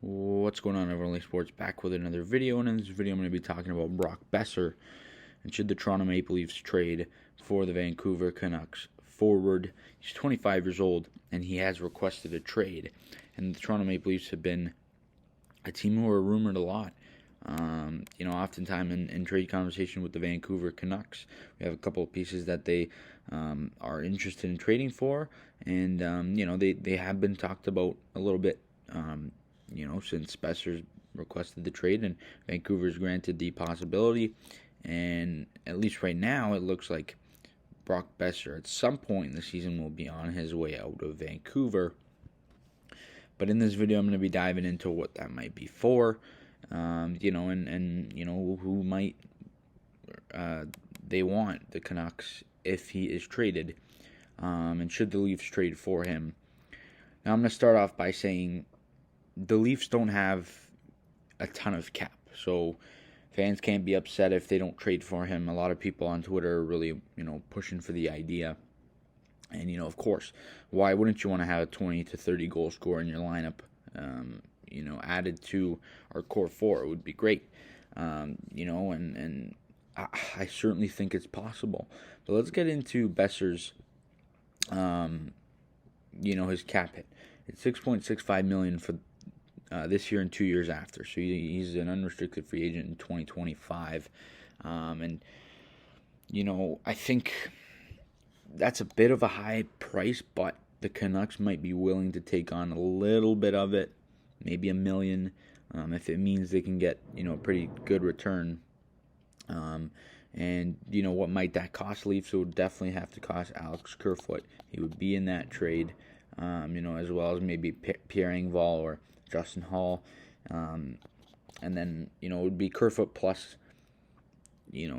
What's going on, everyone? Sports back with another video, and in this video I'm going to be talking about Brock Boeser and should the Toronto Maple Leafs trade for the Vancouver Canucks forward. He's 25 years old and he has requested a trade, and the Toronto Maple Leafs have been a team who are rumored a lot. Oftentimes in trade conversation with the Vancouver Canucks, we have a couple of pieces that they are interested in trading for, and they have been talked about a little bit. Since Boeser's requested the trade and Vancouver's granted the possibility. And at least right now, it looks like Brock Boeser at some point in the season will be on his way out of Vancouver. But in this video, I'm going to be diving into what that might be for, who might they want the Canucks if he is traded, and should the Leafs trade for him. Now, I'm going to start off by saying the Leafs don't have a ton of cap, so fans can't be upset if they don't trade for him. A lot of people on Twitter are really, pushing for the idea. And, of course, why wouldn't you want to have a 20 to 30 goal scorer in your lineup, added to our core four? It would be great, and I certainly think it's possible. But let's get into Boeser's, his cap hit. It's $6.65 million for this year and 2 years after. So he's an unrestricted free agent in 2025. I think that's a bit of a high price, but the Canucks might be willing to take on a little bit of it, maybe $1 million, if it means they can get, a pretty good return. What might that cost Leafs? It would definitely have to cost Alex Kerfoot. He would be in that trade, as well as maybe Pierre Engvall or Justin Hall, and then it would be Kerfoot plus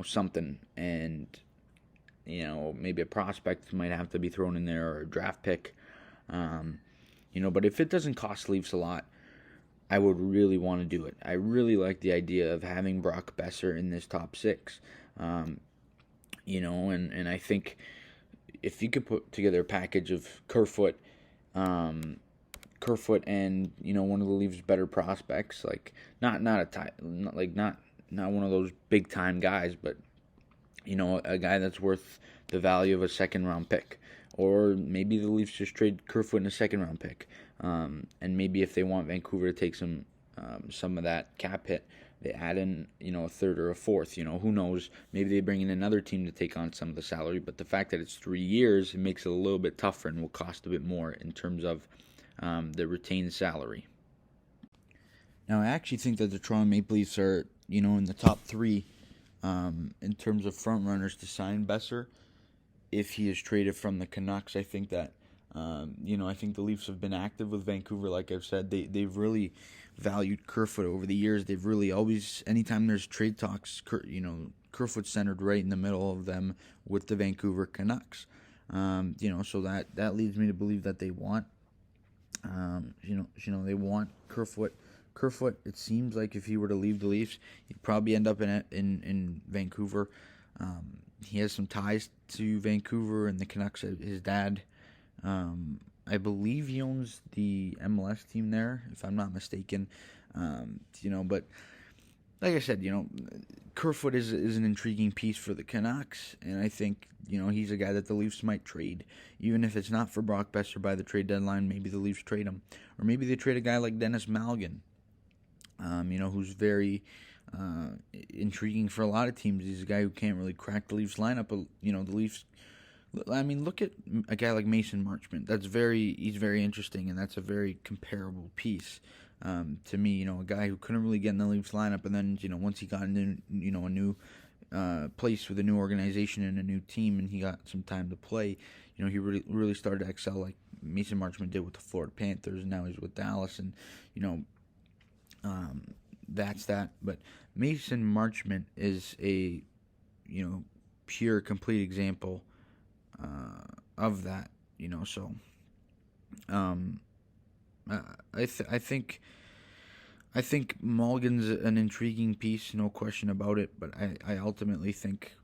something, and maybe a prospect might have to be thrown in there, or a draft pick, but if it doesn't cost Leafs a lot, I would really want to do it. I really like the idea of having Brock Boeser in this top six, and I think if you could put together a package of Kerfoot and one of the Leafs' better prospects, like not one of those big time guys, but a guy that's worth the value of a second round pick, or maybe the Leafs just trade Kerfoot in a second round pick, and maybe if they want Vancouver to take some of that cap hit, they add in a third or a fourth. Who knows? Maybe they bring in another team to take on some of the salary, but the fact that it's 3 years, it makes it a little bit tougher and will cost a bit more in terms of the retained salary. Now, I actually think that the Toronto Maple Leafs are, in the top three in terms of front runners to sign Boeser if he is traded from the Canucks. I think that, I think the Leafs have been active with Vancouver. Like I've said, they've really valued Kerfoot over the years. They've really always, anytime there's trade talks, Kerfoot's centered right in the middle of them with the Vancouver Canucks. So that leads me to believe that they want. They want Kerfoot. Kerfoot, it seems like if he were to leave the Leafs, he'd probably end up in Vancouver. He has some ties to Vancouver and the Canucks. His dad, I believe he owns the MLS team there, if I'm not mistaken. But like I said, Kerfoot is an intriguing piece for the Canucks, and I think, he's a guy that the Leafs might trade. Even if it's not for Brock Boeser by the trade deadline, maybe the Leafs trade him. Or maybe they trade a guy like Dennis Malgin, who's very intriguing for a lot of teams. He's a guy who can't really crack the Leafs lineup, but, the Leafs, look at a guy like Mason Marchment. He's very interesting, and that's a very comparable piece. To me, a guy who couldn't really get in the Leafs lineup, and then, once he got into, a new place with a new organization and a new team, and he got some time to play, he really started to excel like Mason Marchment did with the Florida Panthers, and now he's with Dallas, and, that's that. But Mason Marchment is a, pure, complete example of that, so I think Malgin's an intriguing piece, no question about it. But I ultimately think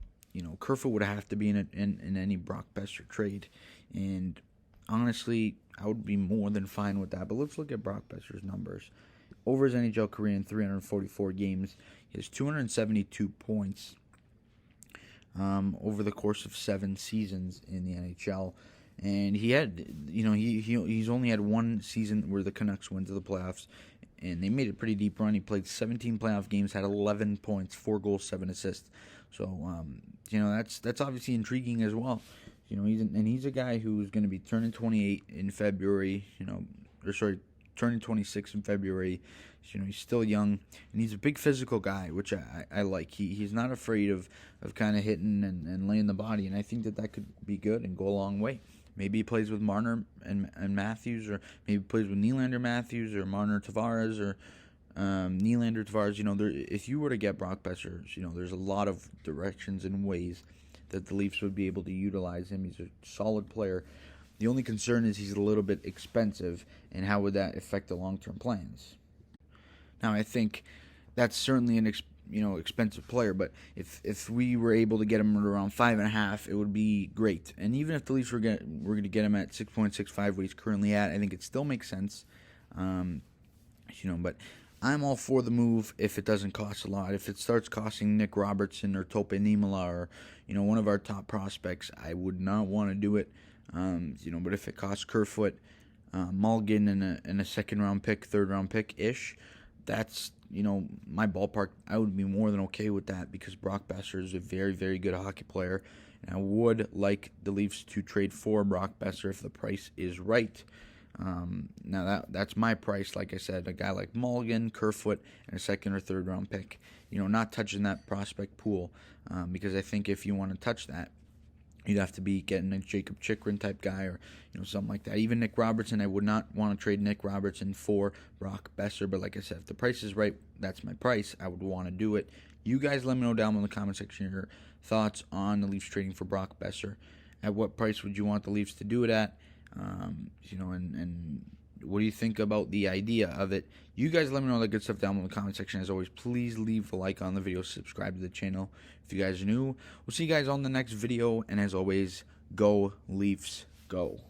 Kerfoot would have to be in any Brock Boeser trade, and honestly, I would be more than fine with that. But let's look at Brock Boeser's numbers. Over his NHL career in 344 games, he has 272 points over the course of 7 seasons in the NHL. And he had, he's only had one season where the Canucks went to the playoffs, and they made a pretty deep run. He played 17 playoff games, had 11 points, 4 goals, 7 assists. So, that's obviously intriguing as well. He's a guy who's going to be turning 28 in February. Turning 26 in February. He's still young, and he's a big physical guy, which I like. He's not afraid of kind of hitting and laying the body, and I think that could be good and go a long way. Maybe he plays with Marner and Matthews, or maybe he plays with Nylander Matthews, or Marner Tavares, or Nylander Tavares. If you were to get Brock Boeser, there's a lot of directions and ways that the Leafs would be able to utilize him. He's a solid player. The only concern is he's a little bit expensive, and how would that affect the long-term plans? Now, I think that's certainly an expensive player, but if we were able to get him at around 5.5, it would be great. And even if the Leafs were going to get him at 6.65, what he's currently at, I think it still makes sense. But I'm all for the move if it doesn't cost a lot. If it starts costing Nick Robertson or Tope Nimala or one of our top prospects, I would not want to do it. But if it costs Kerfoot, Mulligan, and a second-round pick, third-round pick-ish, that's, my ballpark. I would be more than okay with that because Brock Boeser is a very, very good hockey player. And I would like the Leafs to trade for Brock Boeser if the price is right. Now, that's my price. Like I said, a guy like Mulligan, Kerfoot, and a second or third-round pick. Not touching that prospect pool because I think if you want to touch that, you'd have to be getting a Jacob Chikrin type guy or something like that. Even Nick Robertson, I would not want to trade Nick Robertson for Brock Boeser. But like I said, if the price is right, that's my price. I would want to do it. You guys let me know down in the comment section your thoughts on the Leafs trading for Brock Boeser. At what price would you want the Leafs to do it at? And what do you think about the idea of it? You guys let me know all that good stuff down in the comment section. As always, please leave a like on the video, subscribe to the channel if you guys are new. We'll see you guys on the next video, and as always, go Leafs, go.